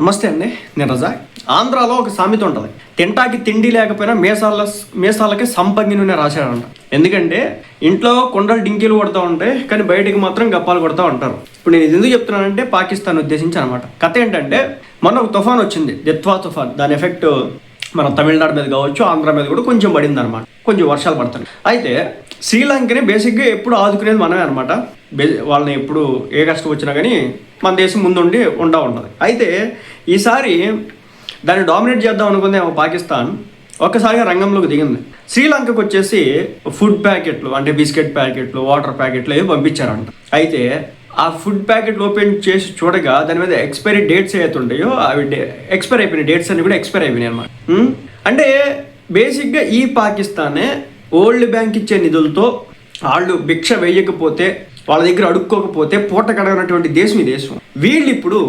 నమస్తే అండి, నేను రజా. ఆంధ్రాలో ఒక సామెత ఉంటుంది, తింటాకి తిండి లేకపోయినా మేసాలకి సంపంగి నూనె రాశాడంట. ఎందుకంటే ఇంట్లో కొండలు డింకీలు కొడతా ఉంటాయి, కానీ బయటికి మాత్రం గప్పాలు కొడతా ఉంటారు. ఇప్పుడు నేను ఇది ఎందుకు చెప్తున్నానంటే పాకిస్తాన్ ఉద్దేశించి అనమాట. కథ ఏంటంటే మొన్న ఒక తుఫాన్ వచ్చింది, దిత్వా తుఫాన్. దాని ఎఫెక్ట్ మన తమిళనాడు మీద కావచ్చు, ఆంధ్ర మీద కూడా కొంచెం పడింది అనమాట. కొంచెం వర్షాలు పడతాయి. అయితే శ్రీలంకని బేసిక్గా ఎప్పుడు ఆదుకునేది మనమే అనమాట. వాళ్ళని ఎప్పుడు ఏ కష్టం వచ్చినా కానీ మన దేశం ముందుండి ఉంటుంది. అయితే ఈసారి దాన్ని డామినేట్ చేద్దాం అనుకుంది పాకిస్తాన్. ఒక్కసారిగా రంగంలోకి దిగింది. శ్రీలంకకు వచ్చేసి ఫుడ్ ప్యాకెట్లు, అంటే బిస్కెట్ ప్యాకెట్లు, వాటర్ ప్యాకెట్లు ఏవి పంపించారంట. అయితే ఆ ఫుడ్ ప్యాకెట్లు ఓపెన్ చేసి చూడగా దాని మీద ఎక్స్పైరీ డేట్స్ ఏవైతే ఉంటాయో అవి ఎక్స్పైర్ అయిపోయినాయి. డేట్స్ అన్ని కూడా ఎక్స్పైర్ అయిపోయినాయి అనమాట. అంటే బేసిక్గా ఈ పాకిస్తానే వరల్డ్ బ్యాంక్ ఇచ్చే నిధులతో వాళ్ళు భిక్ష వేయకపోతే, వాళ్ళ దగ్గర అడుక్కోకపోతే పూట కడగనటువంటి దేశం ఈ దేశం. వీళ్ళు ఇప్పుడు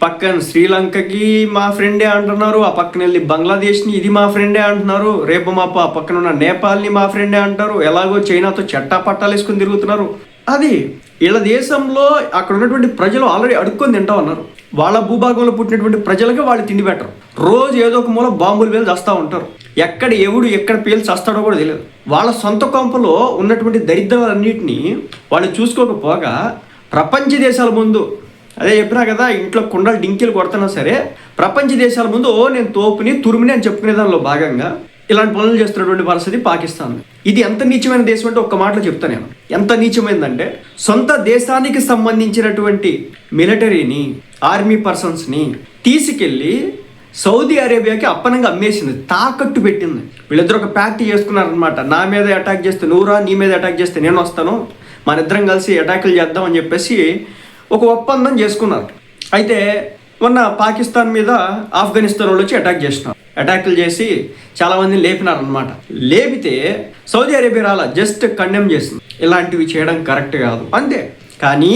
పక్కన శ్రీలంకకి మా ఫ్రెండే అంటున్నారు, ఆ పక్కన వెళ్ళి బంగ్లాదేశ్ని ఇది మా ఫ్రెండే అంటున్నారు, రేపు మాపు ఆ పక్కన ఉన్న నేపాల్ని మా ఫ్రెండే అంటారు. ఎలాగో చైనాతో చట్టా పట్టాలు వేసుకుని తిరుగుతున్నారు. అది వీళ్ళ దేశంలో అక్కడ ఉన్నటువంటి ప్రజలు ఆల్రెడీ అడుక్కొని తింటా ఉన్నారు. వాళ్ళ భూభాగంలో పుట్టినటువంటి ప్రజలకి వాళ్ళు తిండి పెట్టరు. రోజు ఏదో ఒక మూల బాంబులు పేలు చేస్తూ ఉంటారు. ఎక్కడ పేల్చి చేస్తాడో కూడా తెలియదు. వాళ్ళ సొంత కొంపలో ఉన్నటువంటి దరిద్రాలన్నింటినీ వాళ్ళు చూసుకోకపోగా ప్రపంచ దేశాల ముందు, అదే చెప్పినా కదా, ఇంట్లో కుండలు డింకీలు కొడుతున్నా సరే ప్రపంచ దేశాల ముందు నేను తోపుని తురుముని అని చెప్పుకునే దానిలో భాగంగా ఇలాంటి పనులు చేస్తున్నటువంటి పరిస్థితి పాకిస్తాన్. ఇది ఎంత నీచమైన దేశం అంటే ఒక్క మాటలో చెప్తాను నేను. ఎంత నీచమైందంటే సొంత దేశానికి సంబంధించినటువంటి మిలిటరీని, ఆర్మీ పర్సన్స్ని తీసుకెళ్ళి సౌదీ అరేబియాకి అప్పనంగా అమ్మేసింది, తాకట్టు పెట్టింది. వీళ్ళిద్దరు ఒక ప్యాక్ట్ చేసుకున్నారనమాట. నా మీద అటాక్ చేస్తే నువ్వురా, నీ మీద అటాక్ చేస్తే నేను వస్తాను, మన ఇద్దరం కలిసి అటాకులు చేద్దాం అని చెప్పేసి ఒక ఒప్పందం చేసుకున్నారు. అయితే మొన్న పాకిస్తాన్ మీద ఆఫ్ఘనిస్తాన్ వాళ్ళు వచ్చి అటాక్ చేసినారు. అటాకులు చేసి చాలామందిని లేపినారనమాట. లేపితే సౌదీ అరేబియా రాలా, జస్ట్ కండెమ్ చేసింది. ఇలాంటివి చేయడం కరెక్ట్ కాదు అంతే. కానీ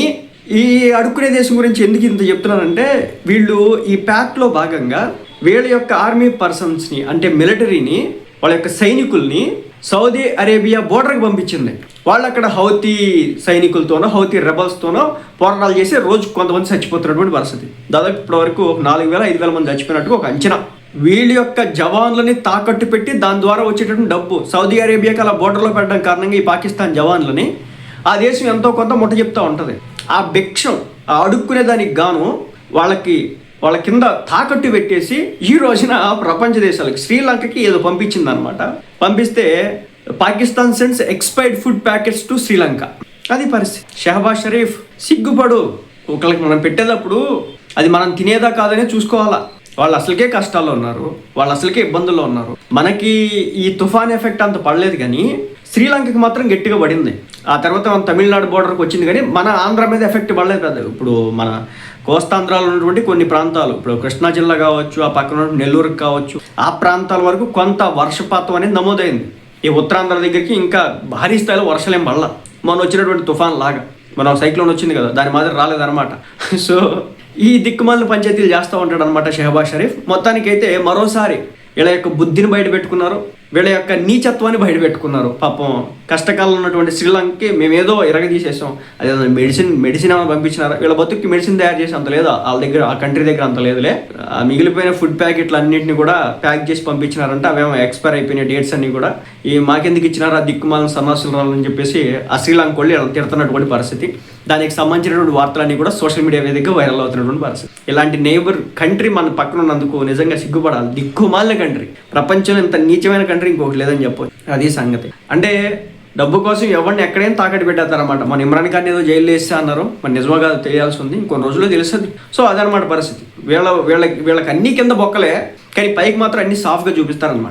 ఈ అడుక్కునే దేశం గురించి ఎందుకు ఇంత చెప్తున్నానంటే, వీళ్ళు ఈ ప్యాక్ట్లో భాగంగా వీళ్ళ యొక్క ఆర్మీ పర్సన్స్ని, అంటే మిలిటరీని, వాళ్ళ యొక్క సైనికుల్ని సౌదీ అరేబియా బోర్డర్కి పంపించింది. వాళ్ళు అక్కడ హౌతీ సైనికులతోనో హౌతీ రెబల్స్తోనో పోరాటాలు చేసి రోజు కొంతమంది చచ్చిపోతున్నటువంటి పరిస్థితి. దాదాపు ఇప్పటి వరకు 4,000-5,000 మంది చచ్చిపోయినట్టుగా ఒక అంచనా. వీళ్ళ యొక్క జవాన్లని తాకట్టు పెట్టి దాని ద్వారా వచ్చేటటువంటి డబ్బు సౌదీ అరేబియాకి అలా బోర్డర్లో పెట్టడం కారణంగా ఈ పాకిస్తాన్ జవాన్లని ఆ దేశం ఎంతో కొంత ముట్ట చెప్తూ ఉంటుంది. ఆ భిక్షం, ఆ అడుక్కునే దానికి గాను వాళ్ళ కింద తాకట్టు పెట్టేసి ఈ రోజున ప్రపంచ దేశాలకు శ్రీలంకకి ఏదో పంపించింది అనమాట. పంపిస్తే Pakistan sends expired food packets to Sri Lanka. అది పరిస్థితి. షహబాజ్ షరీఫ్, సిగ్గుపడు. ఒకరికి మనం పెట్టేటప్పుడు అది మనం తినేదా కాదనే చూసుకోవాలా. వాళ్ళు అసలుకే కష్టాల్లో ఉన్నారు, వాళ్ళు అసలుకే ఇబ్బందుల్లో ఉన్నారు. మనకి ఈ తుఫాన్ ఎఫెక్ట్ అంత పడలేదు, కానీ శ్రీలంకకి మాత్రం గట్టిగా పడింది. ఆ తర్వాత మన తమిళనాడు బోర్డర్కి వచ్చింది, కానీ మన ఆంధ్ర మీద ఎఫెక్ట్ పడలేదు కదా. ఇప్పుడు మన కోస్తాంధ్రాలో ఉన్నటువంటి కొన్ని ప్రాంతాలు, ఇప్పుడు కృష్ణా జిల్లా కావచ్చు, ఆ పక్కన నెల్లూరుకి కావచ్చు, ఆ ప్రాంతాల వరకు కొంత వర్షపాతం అనేది నమోదైంది. ఈ ఉత్తరాంధ్ర దగ్గరికి ఇంకా భారీ స్థాయిలో వర్షాలేం పడల. మొన్న వచ్చినటువంటి తుఫాన్ లాగా మన సైక్లోన్ వచ్చింది కదా, దాని మాదిరి రాలేదన్నమాట. సో ఈ దిక్కుమాలిన పంచాయతీలు చేస్తూ ఉంటాడు అనమాట షహబాజ్ షరీఫ్. మొత్తానికైతే మరోసారి వీళ్ళ యొక్క బుద్ధిని బయట పెట్టుకున్నారు, వీళ్ళ యొక్క నీచత్వాన్ని బయట పెట్టుకున్నారు. పాపం కష్టకాలంలో ఉన్నటువంటి శ్రీలంకకి మేమేదో ఎరగదీసేసాం, అదే మెడిసిన్ ఏమైనా పంపించినారా? వీళ్ళ బతుక్కి మెడిసిన్ తయారు చేసి అంత లేదా వాళ్ళ దగ్గర, ఆ కంట్రీ దగ్గర అంత లేదులే. ఆ మిగిలిపోయిన ఫుడ్ ప్యాకెట్లు అన్నింటినీ కూడా ప్యాక్ చేసి పంపించినారంటే అవేమో ఎక్స్పైర్ అయిపోయిన డేట్స్ అన్ని కూడా. ఈ మాకెందుకు ఇచ్చినారా దిక్కుమాలిన సన్నాసులు రాలని చెప్పేసి ఆ శ్రీలంక వాళ్ళు తిడుతున్నటువంటి పరిస్థితి. దానికి సంబంధించినటువంటి వార్తలన్నీ కూడా సోషల్ మీడియా వేదికగా వైరల్ అవుతున్నటువంటి పరిస్థితి. ఇలాంటి నేబర్ కంట్రీ మన పక్కన ఉన్నందుకు నిజంగా సిగ్గుపడాలి. దిక్కుమాలిన కంట్రీ, ప్రపంచంలో ఇంత నీచమైన కంట్రీ ఇంకొకటి లేదని చెప్పొచ్చు. అది సంగతి. అంటే డబ్బు కోసం ఎవరిని ఎక్కడైనా తాకట్టు పెట్టేస్తారన్నమాట. మన ఇమ్రాన్ ఖాన్ ఏదో జైలు వేస్తే అన్నారు, మరి నిజమా కాదు తెలియాల్సి ఉంది, ఇంకొన్ని రోజుల్లో తెలుస్తుంది. సో అదనమాట పరిస్థితి. వీళ్ళకి అన్ని కింద బొక్కలే, కానీ పైకి మాత్రం అన్ని సాఫ్ట్గా చూపిస్తారనమాట.